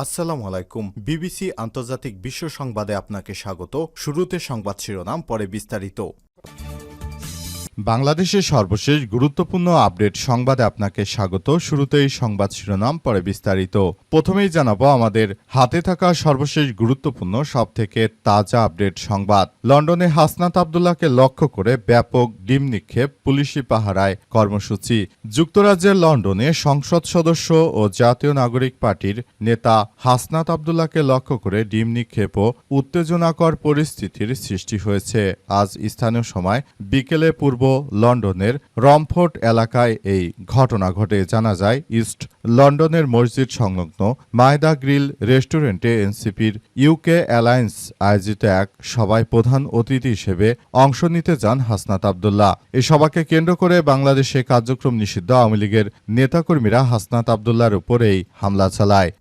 আসসালামু আলাইকুম। বিবিসি আন্তর্জাতিক বিশ্ব সংবাদে আপনাকে স্বাগত। শুরুতে সংবাদ শিরোনাম, পরে বিস্তারিত। বাংলাদেশের সর্বশেষ গুরুত্বপূর্ণ আপডেট সংবাদে আপনাকে স্বাগত। শুরুতেই সংবাদ শিরোনাম, পরে বিস্তারিত। প্রথমেই জানাবো আমাদের হাতে থাকা সর্বশেষ গুরুত্বপূর্ণ সবথেকে তাজা আপডেট সংবাদ। লন্ডনে হাসনাত আব্দুল্লাহকে লক্ষ্য করে ব্যাপক ডিম নিক্ষেপ, পুলিশি পাহারায় কর্মসূচি। যুক্তরাজ্যের লন্ডনে সংসদ সদস্য ও জাতীয় নাগরিক পার্টির নেতা হাসনাত আব্দুল্লাহকে লক্ষ্য করে ডিম নিক্ষেপ ও উত্তেজনাকর পরিস্থিতির সৃষ্টি হয়েছে। আজ স্থানীয় সময় বিকেলে পূর্ব লন্ডনের রমফোর্ড এলাকায় এই ঘটনা ঘটে। জানা যায়, ইস্ট লন্ডনের মসজিদ সংলগ্ন মায়দা গ্রিল রেস্টুরেন্টে এনসিপির ইউকে অ্যালায়েন্স আয়োজিত এক সভায় প্রধান অতিথি হিসেবে অংশ নিতে যান হাসনাত আব্দুল্লাহ। এই সভাকে কেন্দ্র করে বাংলাদেশে কার্যক্রম নিষিদ্ধ আওয়ামী লীগের নেতাকর্মীরা হাসনাত আব্দুল্লাহর উপর এই হামলা চালায়।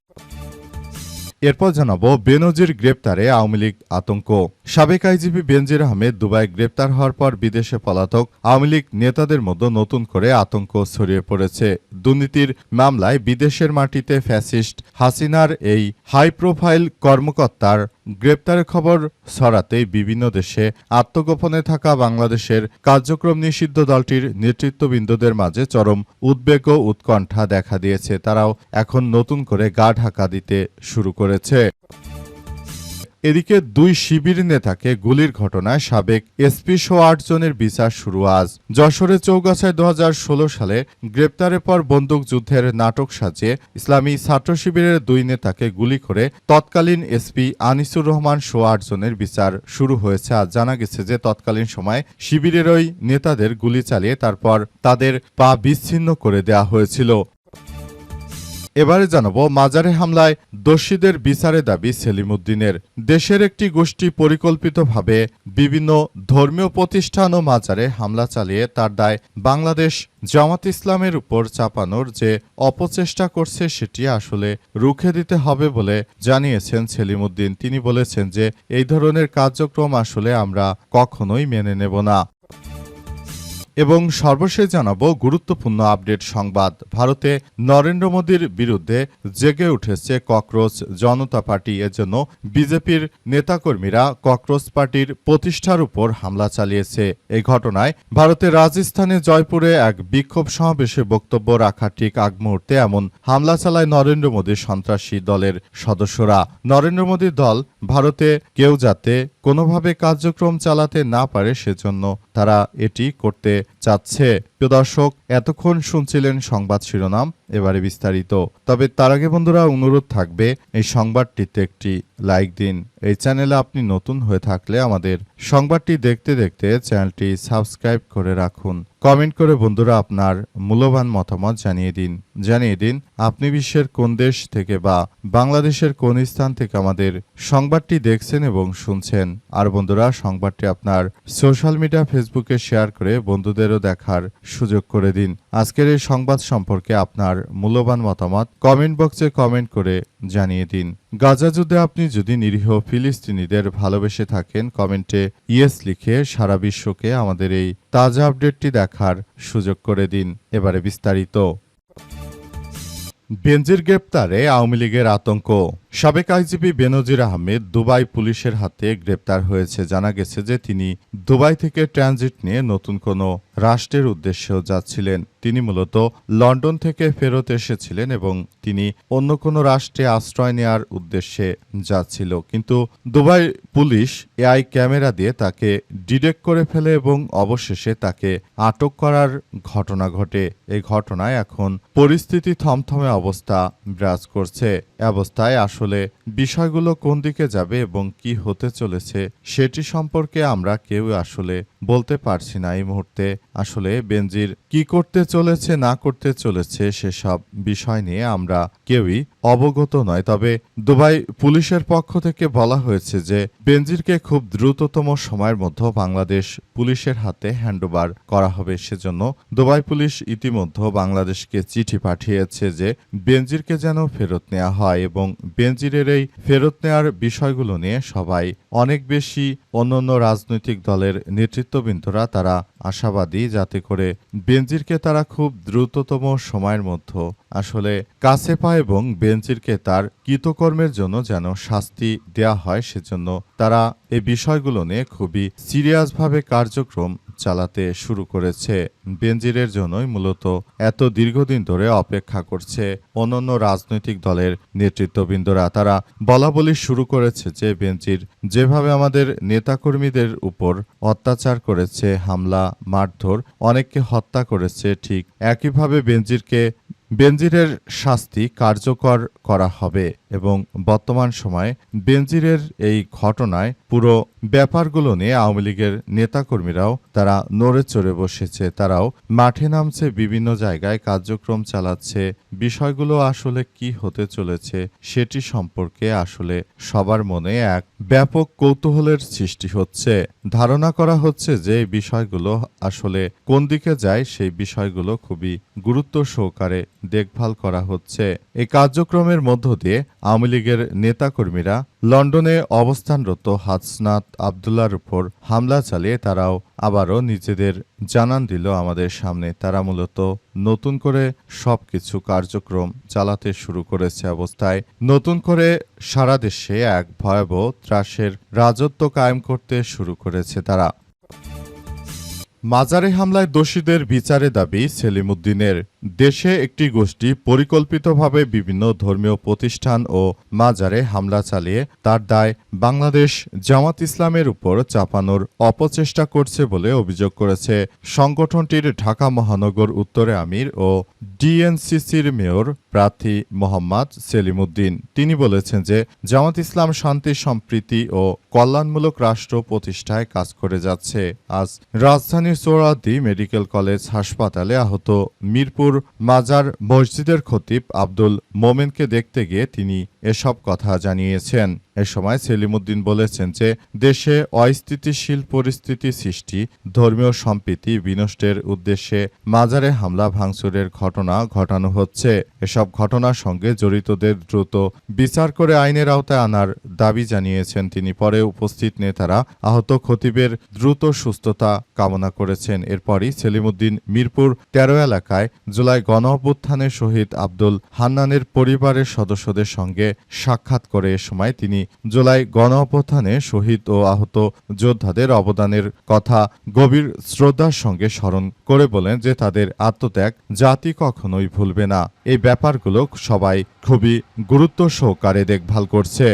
এরপর জানাবো বেনজির গ্রেপ্তারে আওয়ামী লীগ আতঙ্ক। সাবেক আইজিপি বেনজির আহমেদ দুবাই গ্রেপ্তার হওয়ার পর বিদেশে পলাতক আওয়ামী লীগ নেতাদের মধ্যে নতুন করে আতঙ্ক ছড়িয়ে পড়েছে। দুর্নীতির মামলায় বিদেশের মাটিতে ফ্যাসিস্ট হাসিনার এই হাই প্রোফাইল কর্মকর্তার গ্রেপ্তারের খবর ছড়াতেই বিভিন্ন দেশে আত্মগোপনে থাকা বাংলাদেশের কার্যক্রম নিষিদ্ধ দলটির নেতৃত্ববৃন্দদের মাঝে চরম উদ্বেগ ও উৎকণ্ঠা দেখা দিয়েছে। তারাও এখন নতুন করে গা ঢাকা দিতে শুরু করেছে। এদিকে দুই শিবির নেতাকে গুলির ঘটনায় সাবেক এসপি সহ ৮ জনের বিচার শুরু আজ। যশোরের চৌগাছায় ২০১৬ সালে গ্রেপ্তারের পর বন্দুকযুদ্ধের নাটক সাজিয়ে ইসলামী ছাত্র শিবিরের দুই নেতাকে গুলি করে তৎকালীন এসপি আনিসুর রহমান সহ ৮ জনের বিচার শুরু হয়েছে। আজ জানা গেছে যে তৎকালীন সময় শিবিরের ওই নেতাদের গুলি চালিয়ে তারপর তাদের পা বিচ্ছিন্ন করে দেওয়া হয়েছিল। এবারে জানাবো মাজারে হামলায় দোষীদের বিচারের দাবি সেলিম উদ্দিনের। দেশের একটি গোষ্ঠী পরিকল্পিতভাবে বিভিন্ন ধর্মীয় প্রতিষ্ঠান ও মাজারে হামলা চালিয়ে তার দায় বাংলাদেশ জামাত ইসলামের উপর চাপানোর যে অপচেষ্টা করছে সেটি আসলে রুখে দিতে হবে বলে জানিয়েছেন সেলিম উদ্দিন। তিনি বলেছেন যে এই ধরনের কার্যক্রম আসলে আমরা কখনোই মেনে নেব না। এবং সর্বশেষ জানাবো গুরুত্বপূর্ণ আপডেট সংবাদ। ভারতে নরেন্দ্র মোদীর বিরুদ্ধে জেগে উঠেছে ককরোচ জনতা পার্টি। এজন্য বিজেপির নেতাকর্মীরা ককরোচ পার্টির প্রতিষ্ঠার উপর হামলা চালিয়েছে। এই ঘটনায় ভারতের রাজস্থানে জয়পুরে এক বিক্ষোভ সমাবেশে বক্তব্য রাখার ঠিক আগ মুহূর্তে এমন হামলা চালায় নরেন্দ্র মোদীর সন্ত্রাসী দলের সদস্যরা। নরেন্দ্র মোদীর দল ভারতে কেউ যাতে কোনোভাবে কার্যক্রম চালাতে না পারে সেজন্য তারা এটি করতে চাচ্ছে। প্রিয় দর্শক, এতক্ষণ শুনছিলেন সংবাদ শিরোনাম, এবারে বিস্তারিত। তবে তার আগে বন্ধুরা অনুরোধ থাকবে এই সংবাদটিতে একটি লাইক দিন। এই চ্যানেলে আপনি নতুন হয়ে থাকলে আমাদের সংবাদটি দেখতে দেখতে চ্যানেলটি সাবস্ক্রাইব করে রাখুন। কমেন্ট করে বন্ধুরা আপনার মূল্যবান মতামত জানিয়ে দিন আপনি বিশ্বের কোন দেশ থেকে বা বাংলাদেশের কোন স্থান থেকে আমাদের সংবাদটি দেখছেন এবং শুনছেন। আর বন্ধুরা, সংবাদটি আপনার সোশ্যাল মিডিয়া ফেসবুকে শেয়ার করে বন্ধুদেরও দেখার সুযোগ করে দিন। আজকের এই সংবাদ সম্পর্কে আপনার মূল্যবান মতামত কমেন্ট বক্সে কমেন্ট করে জানিয়ে দিন। গাজা যুদ্ধে আপনি যদি নিরীহ ফিলিস্তিনিদের ভালোবেসে থাকেন, কমেন্টে ইয়েস লিখে সারা বিশ্বকে আমাদের এই তাজা আপডেটটি দেখার সুযোগ করে দিন। এবারে বিস্তারিত। বেনজির গ্রেপ্তারে আওয়ামী লীগের আতঙ্ক। সাবেক আইজিপি বেনজির আহমেদ দুবাই পুলিশের হাতে গ্রেপ্তার হয়েছে। জানা গেছে যে তিনি দুবাই থেকে ট্রানজিট নিয়ে নতুন কোনো রাষ্ট্রের উদ্দেশ্যেও যাচ্ছিলেন। তিনি মূলত লন্ডন থেকে ফেরত এসেছিলেন এবং তিনি অন্য কোনো রাষ্ট্রে আশ্রয় নেওয়ার উদ্দেশ্যে যাচ্ছিল। কিন্তু দুবাই পুলিশ এআই ক্যামেরা দিয়ে তাকে ডিটেক্ট করে ফেলে এবং অবশেষে তাকে আটক করার ঘটনা ঘটে। এই ঘটনায় এখন পরিস্থিতি থমথমে অবস্থা বিরাজ করছে। অবস্থায় আসলে বিষয়গুলো কোন দিকে যাবে এবং কি হতে চলেছে সেটি সম্পর্কে আমরা কেউ আসলে বলতে পারছি না এই মুহূর্তে। আসলে বেনজির কি করতে চলেছে না করতে চলেছে সেসব বিষয় নিয়ে আমরা কেউই অবগত নয়। তবে দুবাই পুলিশের পক্ষ থেকে বলা হয়েছে যে বেনজিরকে খুব দ্রুততম সময়ের মধ্যে বাংলাদেশ পুলিশের হাতে হ্যান্ডওভার করা হবে। সেজন্য দুবাই পুলিশ ইতিমধ্যে বাংলাদেশকে চিঠি পাঠিয়েছে যে বেনজিরকে যেন ফেরত নেওয়া হয় এবং বেনজিরের এই ফেরত নেওয়ার বিষয়গুলো নিয়ে সবাই অনেক বেশি অন্যান্য রাজনৈতিক দলের নেতৃত্ব নেতৃত্ববৃন্দরা তারা আশাবাদী, যাতে করে বেনজিরকে তারা খুব দ্রুততম সময়ের মধ্যে আসলে কাছে পায় এবং বেনজিরকে তার কৃতকর্মের জন্য যেন শাস্তি দেয়া হয়, সেজন্য তারা এই বিষয়গুলো নিয়ে খুবই সিরিয়াসভাবে কার্যক্রম চালাতে শুরু করেছে। বেনজিরের জন্যই মূলত এত দীর্ঘদিন ধরে অপেক্ষা করছে অন্যান্য রাজনৈতিক দলের নেতৃত্ববৃন্দরা। তারা বলাবলি শুরু করেছে যে বেনজির যেভাবে আমাদের নেতাকর্মীদের উপর অত্যাচার করেছে, হামলা, মারধর, অনেককে হত্যা করেছে, ঠিক একইভাবে বেনজিরের শাস্তি কার্যকর করা হবে এবং বর্তমান সময়ে বেনজিরের এই ঘটনায় পুরো ব্যাপারগুলো নিয়ে আওয়ামী লীগের নেতাকর্মীরাও তারা নড়ে চড়ে বসেছে। তারাও মাঠে নামছে, বিভিন্ন জায়গায় কার্যক্রম চালাচ্ছে। বিষয়গুলো আসলে কি হতে চলেছে সেটি সম্পর্কে আসলে সবার মনে এক ব্যাপক কৌতূহলের সৃষ্টি হচ্ছে। ধারণা করা হচ্ছে যে এই বিষয়গুলো আসলে কোন দিকে যায়, সেই বিষয়গুলো খুবই গুরুত্ব সহকারে দেখভাল করা হচ্ছে। এই কার্যক্রমের মধ্য দিয়ে আওয়ামী লীগের নেতাকর্মীরা লন্ডনে অবস্থানরত হাসনাত আবদুল্লাহর উপর হামলা চালিয়ে তারাও আবারও নিজেদের জানান দিল আমাদের সামনে। তারা মূলত নতুন করে সবকিছু কার্যক্রম চালাতে শুরু করেছে অবস্থায় নতুন করে সারা দেশে এক ভয়াবহ ত্রাসের রাজত্ব কায়েম করতে শুরু করেছে তারা। মাজারে হামলায় দোষীদের বিচারের দাবি সেলিম উদ্দিনের। দেশে একটি গোষ্ঠী পরিকল্পিতভাবে বিভিন্ন ধর্মীয় প্রতিষ্ঠান ও মাজারে হামলা চালিয়ে তার দায় বাংলাদেশ জামাত ইসলামের উপর চাপানোর অপচেষ্টা করছে বলে অভিযোগ করেছে সংগঠনটির ঢাকা মহানগর উত্তরে আমির ও ডিএনসিসির মেয়র প্রার্থী মোহাম্মদ সেলিম উদ্দিন। তিনি বলেছেন যে জামাত ইসলাম শান্তি, সম্প্রীতি ও কল্যাণমূলক রাষ্ট্র প্রতিষ্ঠায় কাজ করে যাচ্ছে। আজ রাজধানীর সোহরাওয়ার্দী মেডিকেল কলেজ হাসপাতালে আহত মিরপুর মাজার মসজিদের খতিব আব্দুল মোমেনকে দেখতে গিয়ে তিনি এসব কথা জানিয়েছেন। এ সময় সেলিম উদ্দিন বলেছেন যে দেশে অস্থিতিশীল পরিস্থিতি সৃষ্টি, ধর্মীয় সম্প্রীতি বিনষ্টের উদ্দেশ্যে মাজারে হামলা ভাঙচুরের ঘটনা ঘটানো হচ্ছে। এসব ঘটনার সঙ্গে জড়িতদের দ্রুত বিচার করে আইনের আওতায় আনার দাবি জানিয়েছেন তিনি। পরে উপস্থিত নেতারা আহত খতিবের দ্রুত সুস্থতা কামনা করেছেন। এরপরই সেলিম উদ্দিন মিরপুর ১৩ এলাকায় জুলাই গণঅভ্যুত্থানে শহীদ আব্দুল হান্নানের পরিবারের সদস্যদের সঙ্গে সাক্ষাৎ করে। এ সময় তিনি জুলাই গণঅভ্যুত্থানে শহীদ ও আহত যোদ্ধাদের অবদানের কথা গভীর শ্রদ্ধার সঙ্গে স্মরণ করে বলেন যে তাদের আত্মত্যাগ জাতি কখনোই ভুলবে না। এই ব্যাপারগুলো সবাই খুবই গুরুত্ব সহকারে দেখভাল করছে।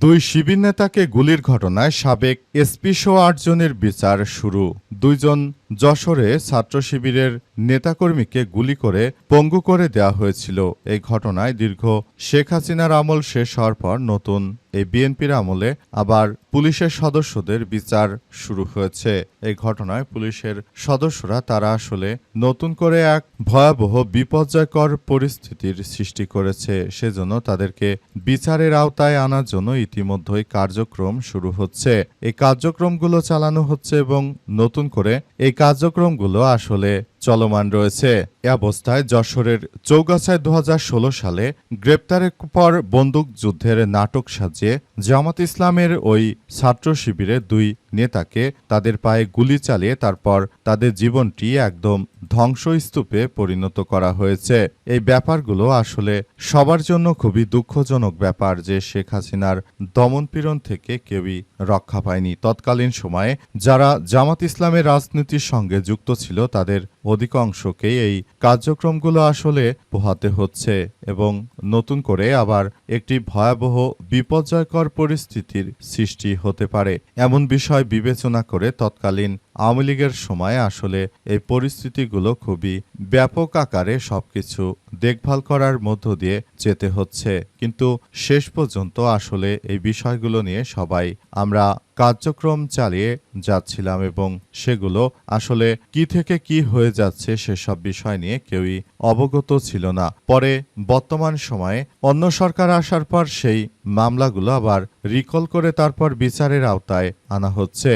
দুই শিবির নেতাকে গুলির ঘটনায় সাবেক এসপিসহ ৮ জনের বিচার শুরু। ২ জন যশোরে ছাত্র শিবিরের নেতাকর্মীকে গুলি করে পঙ্গু করে দেওয়া হয়েছিল। এই ঘটনায় দীর্ঘ শেখ হাসিনার আমল শেষ হওয়ার পর নতুন এই বিএনপির আমলে আবার পুলিশের সদস্যদের বিচার শুরু হয়েছে। এই ঘটনায় পুলিশের সদস্যরা তারা আসলে নতুন করে এক ভয়াবহ বিপর্যয়কর পরিস্থিতির সৃষ্টি করেছে। সেজন্য তাদেরকে বিচারের আওতায় আনার জন্য ইতিমধ্যেই কার্যক্রম শুরু হচ্ছে। এই কার্যক্রমগুলো চালানো হচ্ছে এবং নতুন করে এই কার্যক্রমগুলো আসলে চলমান রয়েছে। এ অবস্থায় যশোরের চৌগাছায় ২০১৬ সালে গ্রেপ্তারের পর বন্দুক যুদ্ধের নাটক সাজিয়ে জামাত ইসলামের ওই ছাত্র শিবিরের ২ নেতাকে তাদের পায়ে গুলি চালিয়ে তারপর তাদের জীবনটি একদম ধ্বংসস্তূপে পরিণত করা হয়েছে। এই ব্যাপারগুলো আসলে সবার জন্য খুবই দুঃখজনক ব্যাপার যে শেখ হাসিনার দমনপীড়ন থেকে কেউই রক্ষা পায়নি। তৎকালীন সময়ে যারা জামাত ইসলামের রাজনীতির সঙ্গে যুক্ত ছিল তাদের অধিকাংশকেই এই কার্যক্রমগুলো আসলে পোহাতে হচ্ছে এবং নতুন করে আবার একটি ভয়াবহ বিপর্যয়কর পরিস্থিতির সৃষ্টি হতে পারে এমন বিষয় বিবেচনা করে তৎকালীন আওয়ামী লীগের সময় আসলে এই পরিস্থিতিগুলো খুবই ব্যাপক আকারে সবকিছু দেখভাল করার মধ্য দিয়ে যেতে হচ্ছে। কিন্তু শেষ পর্যন্ত আসলে এই বিষয়গুলো নিয়ে সবাই আমরা কার্যক্রম চালিয়ে যাচ্ছিলাম এবং সেগুলো আসলে কি থেকে কি হয়ে যাচ্ছে সেসব বিষয় নিয়ে কেউই অবগত ছিল না। পরে বর্তমান সময়ে অন্য সরকার আসার পর সেই মামলাগুলো আবার রিকল করে তারপর বিচারের আওতায় আনা হচ্ছে।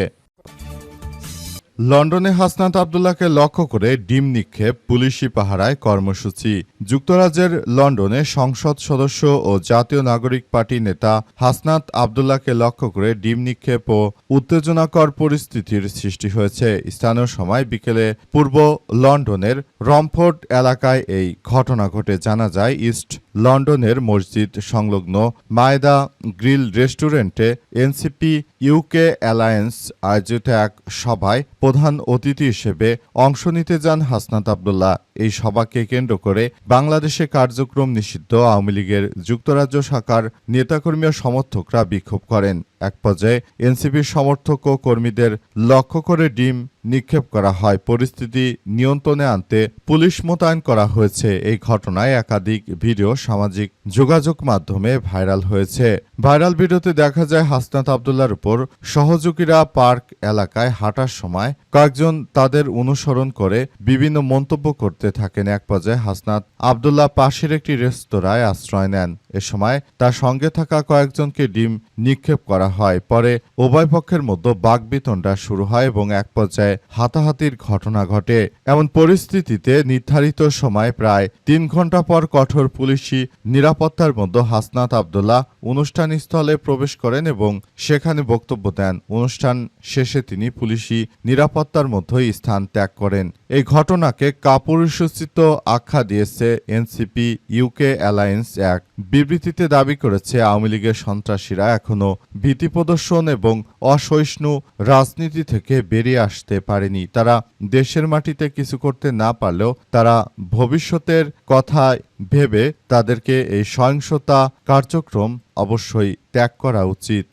লন্ডনে হাসনাত আব্দুল্লাহকে লক্ষ্য করে ডিম নিক্ষেপ, পুলিশি পাহারায় কর্মসূচি। যুক্তরাজ্যের লন্ডনে সংসদ সদস্য ও জাতীয় নাগরিক পার্টি নেতা হাসনাত আব্দুল্লাহকে লক্ষ্য করে ডিম নিক্ষেপ ও উত্তেজনাকর পরিস্থিতির সৃষ্টি হয়েছে। স্থানীয় সময় বিকেলে পূর্ব লন্ডনের রমফোর্ড এলাকায় এই ঘটনা ঘটে। জানা যায়, ইস্ট লন্ডনের মসজিদ সংলগ্ন মায়দা গ্রিল রেস্টুরেন্টে এনসিপি ইউকে অ্যালায়েন্স আয়োজিত এক সভায় প্রধান অতিথি হিসেবে অংশ নিতে যান হাসনাত আব্দুল্লাহ। এই সভাকে কেন্দ্র করে বাংলাদেশে কার্যক্রম নিষিদ্ধ আওয়ামী লীগের যুক্তরাজ্য শাখার নেতাকর্মী ও সমর্থকরা বিক্ষোভ করেন। এক পর্যায়ে এনসিপির সমর্থক ও কর্মীদের লক্ষ্য করে ডিম নিক্ষেপ করা হয়। পরিস্থিতি নিয়ন্ত্রণে আনতে পুলিশ মোতায়েন করা হয়েছে। এই ঘটনায় একাধিক ভিডিও সামাজিক যোগাযোগ মাধ্যমে ভাইরাল হয়েছে। ভাইরাল ভিডিওতে দেখা যায় হাসনাত আব্দুল্লাহর উপর সহযোগীরা পার্ক এলাকায় হাঁটার সময় কয়েকজন তাদের অনুসরণ করে বিভিন্ন মন্তব্য করতে থাকেন। এক পর্যায়ে হাসনাত আব্দুল্লাহ পাশের একটি রেস্তোরাঁয় আশ্রয় নেন। এ সময় তার সঙ্গে থাকা কয়েকজনকে ডিম নিক্ষেপ করা হয়। পরে উভয় পক্ষের মধ্যে বাকবিতণ্ডা শুরু হয় এবং এক পর্যায়ে হাতাহাতির ঘটনা ঘটে। এমন পরিস্থিতিতে নির্ধারিত সময় প্রায় ৩ ঘণ্টা পর কঠোর পুলিশি নিরাপত্তার মধ্যে হাসনাত আব্দুল্লাহ অনুষ্ঠানস্থলে প্রবেশ করেন এবং সেখানে বক্তব্য দেন। অনুষ্ঠান শেষে তিনি পুলিশি নিরাপত্তার মধ্যেই স্থান ত্যাগ করেন। এই ঘটনাকে কাপুরুষোচিত আখ্যা দিয়েছে এনসিপি ইউকে অ্যালায়েন্স। এক বিবৃতিতে দাবি করেছে, আওয়ামী লীগের সন্ত্রাসীরা এখনো ভীতি প্রদর্শন এবং অসহিষ্ণু রাজনীতি থেকে বেরিয়ে আসতে পারেনি। তারা দেশের মাটিতে কিছু করতে না পারলেও তারা ভবিষ্যতের কথা ভেবে তাদেরকে এই সহিংসতা কার্যক্রম অবশ্যই ত্যাগ করা উচিত।